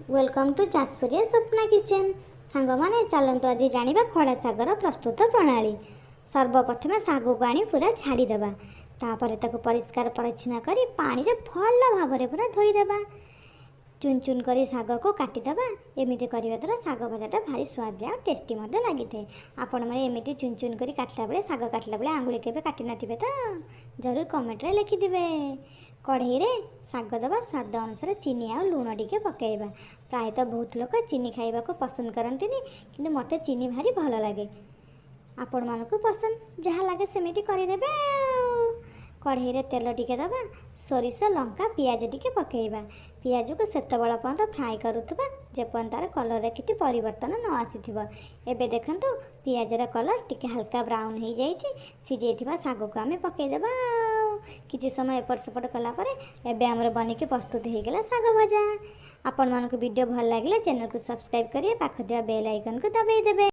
Welcome to Jajpuria Swapna kitchen. सांग माने चलतु आज जाना खड़ा सागर प्रस्तुत प्रणाली। सर्वप्रथम साग को आनी पूरा छाड़ीदे तापर परिष्कार परिच्छन्न कर पानी भल भाव पूरा धोईदे। चुन चुन कर साग को काटिदे। एमती करने द्वारा साग भजाटा भारी स्वादिया और टेस्टी लगी था। आपण मैंने एमती चुन चुन कर काटला बेले साग काटला बेले आंगुली के काटी नथिबे तो जरूर कमेंट रे लिखिदे। कढ़ई रे साग दबा स्वाद अनुसार चीनी आ लुण टिके पकेइबा। प्रायतः बहुत लोग चीनी खाइबा को पसंद करंतिनी किंतु मते चीनी भारी भल लगे। आपण मानकु पसंद जहाँ लगे सेमिति करिदेबे। कढ़ई रे तेल टिके दबा, सोरिष लंका पियाज टिके पकेइबा। पियाज को सेतबेला पर्यंत फ्राए करुथबा जेपर्यंत तार कलर रे किछि परिवर्तन न आसीथिबो। एबे देखंतु पियाज रे कलर टिके हल्का ब्राउन हो जाइछि। सिझेइथिबा साग को आमे पकेइदेबा। किछि समय एपट सेपट कला परे एबे हमर बनिके प्रस्तुत हो गला साग भजा। आपण मानकु वीडियो भल लागिले चैनल को सब्सक्राइब करिए, पाख दिया बेल आइकन को दबाई देबे।